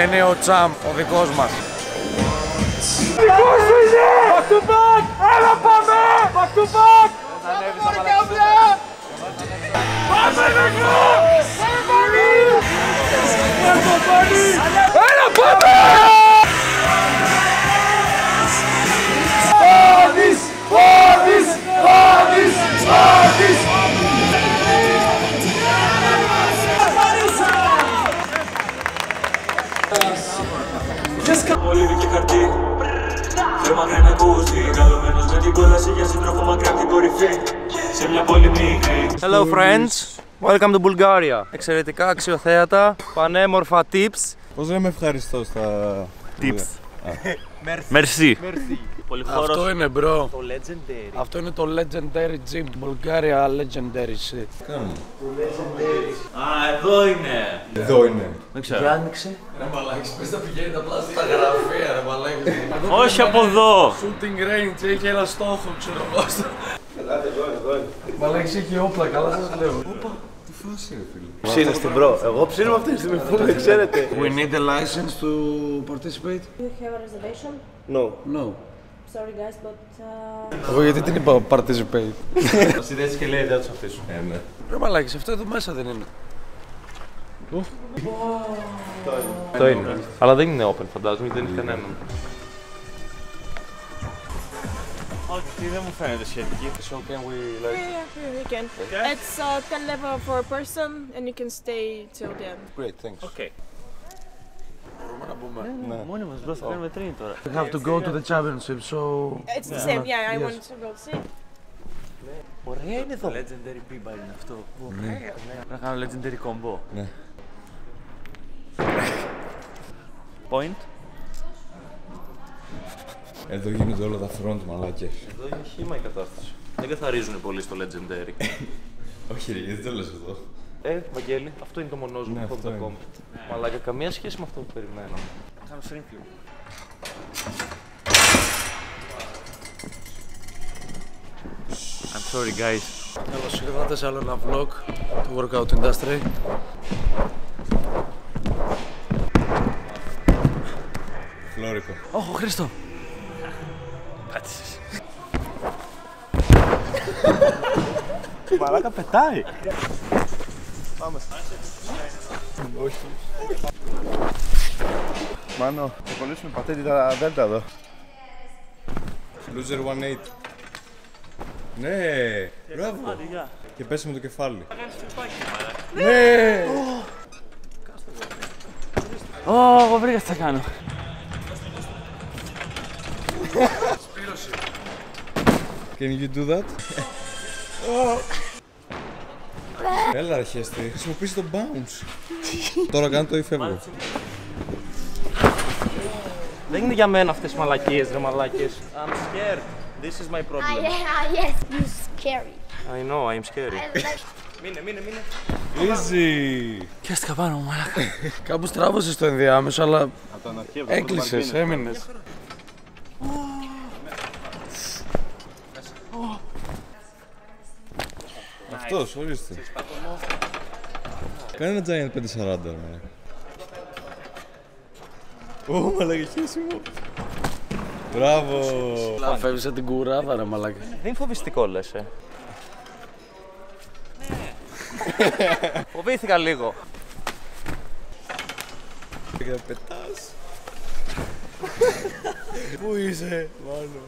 είναι ο Τσάμπ, ο δικός μας. Δικός σου είναι! Back to back! Έλα πάμε! Back to back! Πάμε νεκρό! Έλα πάμε! Πόδις! Πόδις! Πόδις! Πόδις! Μολύβι και χαρτί. Θέμα να ακούσει. Καλωμένος με την κόλαση για σύντροφο μακριά από την κορυφή. Σε μια πόλη μικρή. Hello friends, welcome to Bulgaria. Εξαιρετικά αξιοθέατα, πανέμορφα tips. Πώς λέμε ευχαριστώ στα... Tips. Merci. Αυτό είναι bro. Αυτό είναι το legendary gym. Bulgaria legendary shit. Α, εδώ είναι. Εδώ είναι. Δεν ξέρω. Άνοιξε. Ρε μαλάκης, πες να πηγαίνετε απλά στα γραφεία ρε μαλάκης. Όχι από εδώ. Shooting range, έχει ένα στόχο ξέρω εγώ. Ελάτε εδώ είναι. Μαλάκης έχει όπλα, καλά σας λέω. Ψήνεις την bro. Εγώ ψήνω αυτή τη στιγμή που δεν ξέρετε. We need a license to participate. Do you have a reservation? No. No. Sorry guys, but Εγώ γιατί την είπα participate. Θα συνδέσει και λέει δεν θα τους αφήσω. Ναι. Ρε μαλάκης, αυτό εδώ μέσα δεν είναι. Αυτό είναι. Αλλά δεν είναι open φαντάζομαι, δεν είναι κανέναν. Όχι, δεν μου φαίνεται σχετική. So can we like... yeah, you can. It's 10 level for a person and you can stay till the end. Great, thanks. Okay. Μπορούμε να πούμε. Μόνοι μας μπρος θα κάνουμε τρίνη τώρα. We have to go to the championship, so... It's the same, yeah, I want to go see. Ωραία είναι εδώ. Legendary P-bar είναι αυτό. Ωραία. Να κάνω legendary combo. Ναι. Point. Εδώ γίνονται όλα τα front μαλάκες. Εδώ είναι χύμα η κατάσταση. Δεν καθαρίζουν πολύ στο legendary. Όχι ρε, γιατί το λες εδώ. Βαγγέλη, αυτό είναι το μονός μου, Ναι, αυτό αυτό το είναι. κόμμα. Μαλάκα, καμία σχέση με αυτό που περιμένω. Κάνω στρίμφλιο. I'm sorry guys. Καλώς ήρθατε σε άλλο ένα vlog του workout industry. Φλόρικο. Όχ, ο Χρήστο. Πάτησες. Μαλάκα πετάει. Όχι. Μάνο, θα κολλήσουμε πατέντη τα δέλτα εδώ. Loser 1-8. Ναι, μπράβο. Και πέσει με το κεφάλι. Ναι. Ω, εγώ βρήκα τι θα κάνω. Can you do that? Έλα ρε χέστη, χρησιμοποίησε το bounce. Τώρα κάνω το ή φεύγω. Δεν είναι για μένα αυτές οι μαλακίες, ρε μαλάκες. I'm scared. This is my problem. Yes, you scary. I know, I'm scary. Μείνε. Easy. Πιάστηκα πάνω μου, μαλάκα. Κάπου στράβωσες το ενδιάμεσο, αλλά έκλεισες, έμεινες. Αυτός, ορίστε. Κάνε ένα giant 540 ρε μαλάκα. Ω, μαλάκα, χέση μου. Μπράβο. Φεύγεις από την κουράδα, ρε μαλάκα. Δεν είναι φοβιστικό λες, Φοβήθηκα λίγο. Και πετάς. Πού είσαι, μάλλον.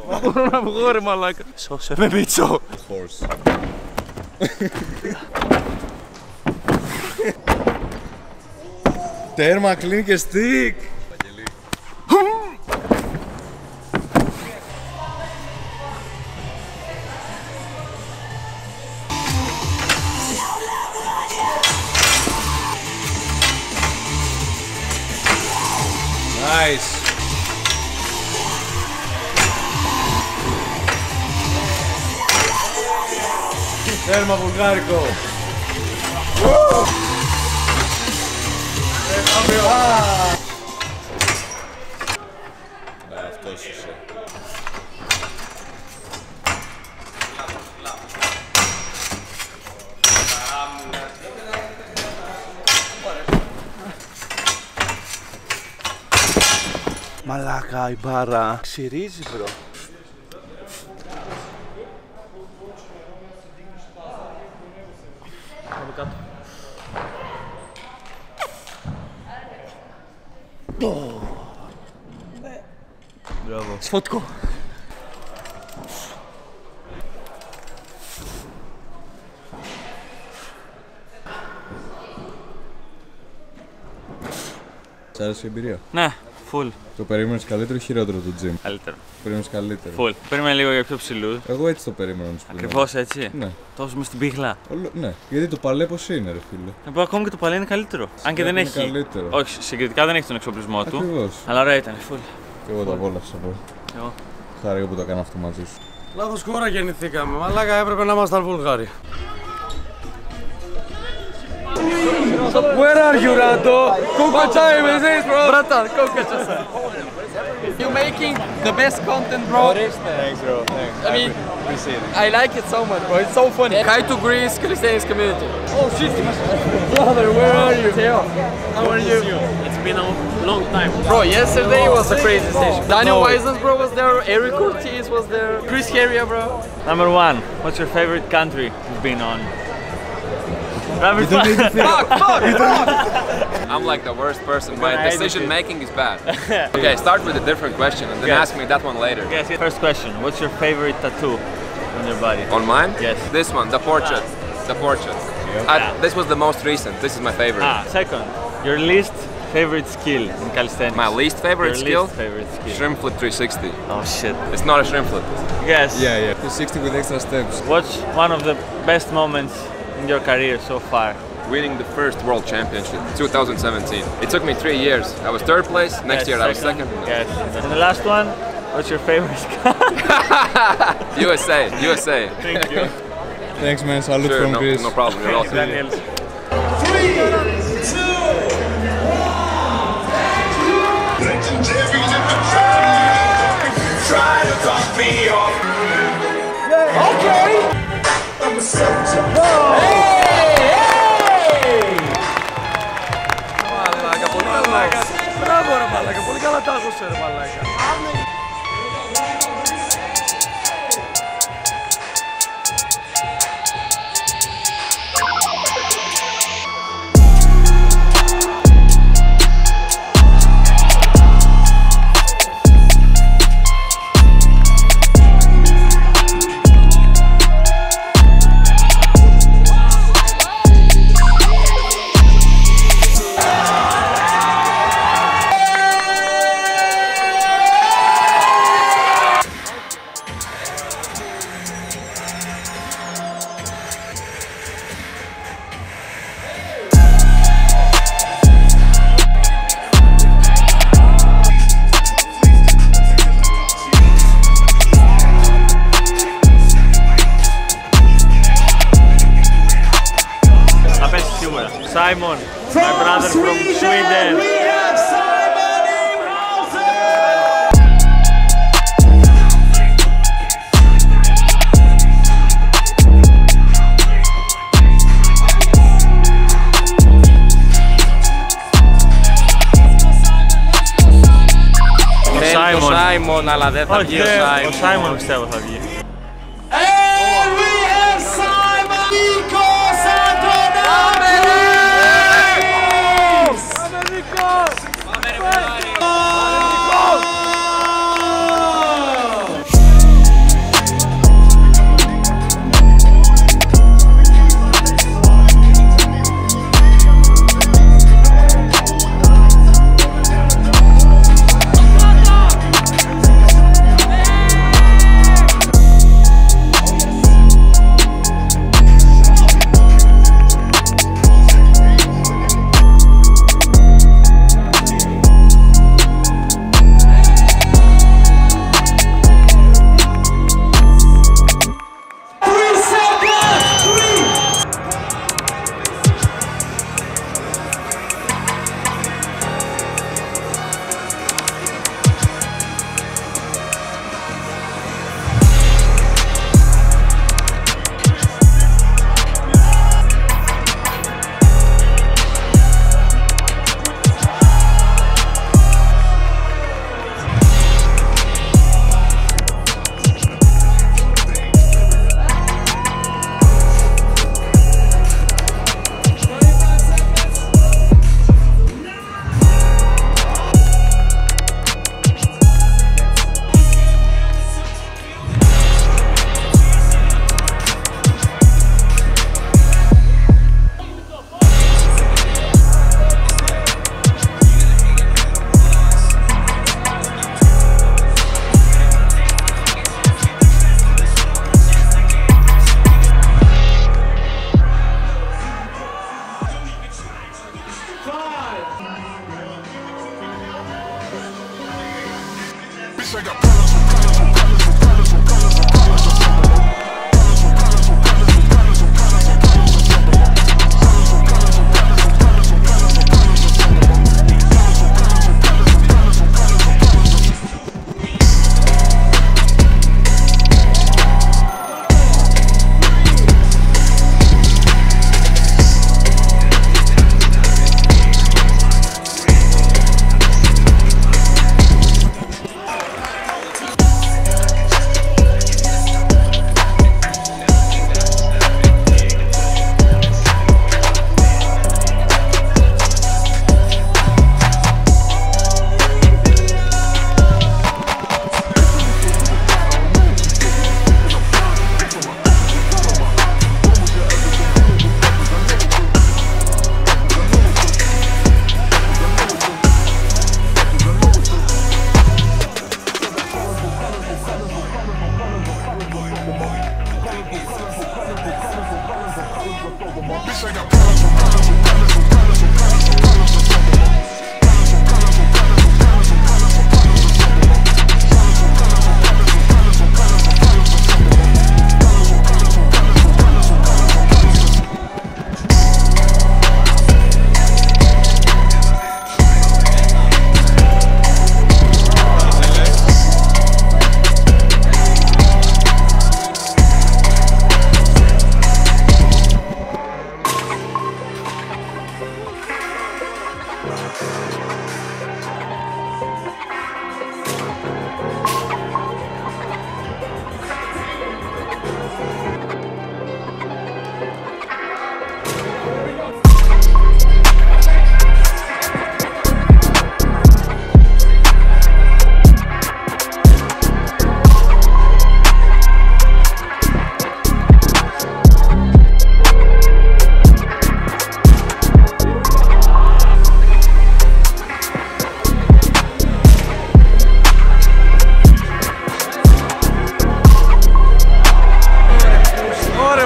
Μα μπορώ να βγω ρε μαλάκα. Σώσε με Μίτσο. Horse. Τέρμα, clean και stick. Nice. Τέρμα βουλγάρικο. Αυτός είσαι. Μαλάκα η μπάρα ξυρίζει bro. Πάμε κάτω. Μπράβο. Σφωτικό. Σ' άρεσε η εμπειρία? Ναι, full. Το περίμενες καλύτερο ή χειρότερο το gym? Καλύτερο. Το περίμενες καλύτερο. Full. Περίμενε λίγο για πιο ψηλούς. Εγώ έτσι το περίμενα να σου πω. Ακριβώς έτσι. Ναι. Τόσο μες στην πίχλα. Ναι, γιατί το παλέ πώς είναι ρε φίλε. Ακόμη και το παλέ είναι καλύτερο. Αν και δεν Είναι έχει. καλύτερο. Όχι, συγκριτικά δεν έχει τον εξοπλισμό του. Ακριβώς. Αλλά ωραία ήταν, full. Και εγώ το απόλαυσα bro. Εγώ. Χάρηκα που το έκανα αυτό μαζί σου. Λάθος χώρα γεννηθήκαμε. Μαλάκα έπρεπε να ήμασταν Βουλγάροι. Where are you, Rando? What time is it, bro? Bratan, You're making the best content, bro. Thanks bro, thanks. I mean, I like it so much, bro. It's so funny. Hi to Greece, Calisthenics community. Oh shit, brother, where are you? Theo, How are you? it's been a long time. Bro, yesterday was a crazy station. Daniel Weisens, bro, was there. Eric Ortiz was there. Chris Heria, bro. Number one, what's your favorite country you've been on? I'm like the worst person. My decision making is bad. Okay, start with a different question and then ask me that one later. Yes, first question, what's your favorite tattoo on your body? On mine? Yes. This one, the portrait. The portrait. This was the most recent. This is my favorite. Second, your least favorite skill in calisthenics? My least favorite your skill? Least favorite skill. Shrimp flip 360. Oh shit. It's not a shrimp flip. Yes. Yeah. 360 with extra steps. What's one of the best moments in your career so far? Winning the first world championship, 2017. It took me 3 years. I was third place. Next year I was second. Yes. And the last one, what's your favorite skill? USA. Thank you. Thanks man, salute Sure, from Greece. no problem. You're welcome. Daniel. 3, 2, 1. Legendary in the time. Try to talk me off. Okay. I'm a soldier. Μαλάκα, πολύ μαλάκα. Μπράβο ρε μαλάκα, πολύ καλά τα άκουσε ρε μαλάκα. Simon, my brother from Sweden. Ο Σάιμον, αλλά δεν θα βγει ο Σάιμον. Ο Σάιμον πιστεύω θα βγει.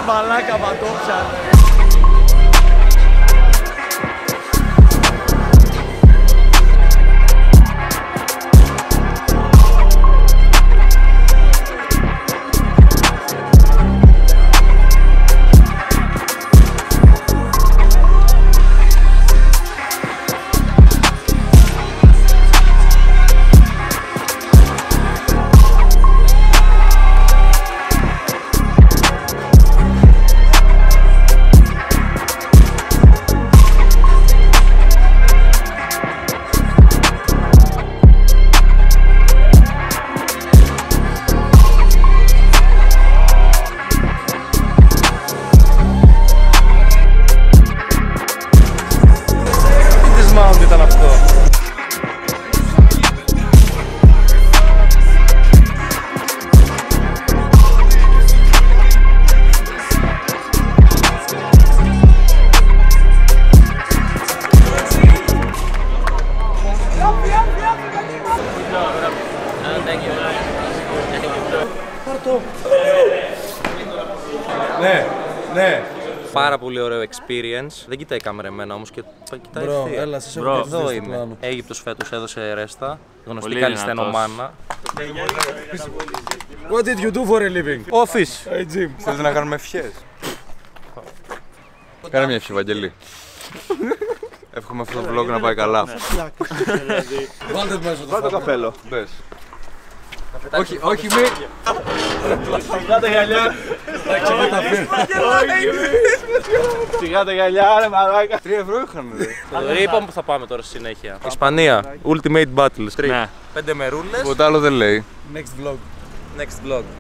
Μαλάκα πατόψα. Ναι. Πάρα πολύ ωραίο experience. Δεν κοιτάει η κάμερα εμένα όμως και κοιτάει ευθεία. Έλα, σας έχω εδώ είμαι. Αίγυπτος φέτος έδωσε ρέστα. Γνωστή καλλιστενομάνα. What did you do for a living? Office. Hey Jim. Θέλετε να κάνουμε ευχές? Κάνε μια ευχή, Βαγγέλη. Εύχομαι αυτό το vlog να πάει καλά. Βάλτε μέσα το καπέλο. Μπες. Όχι μη... Σιγά τα γυαλιά. Σιγά τα γυαλιά ρε μαλάκα. 3 ευρώ είχαμε δε. Είπαμε που θα πάμε τώρα στη συνέχεια. Ισπανία. Ultimate Battles. 5 μερούλες. Ποτέ άλλο δεν λέει. Next vlog. Next vlog.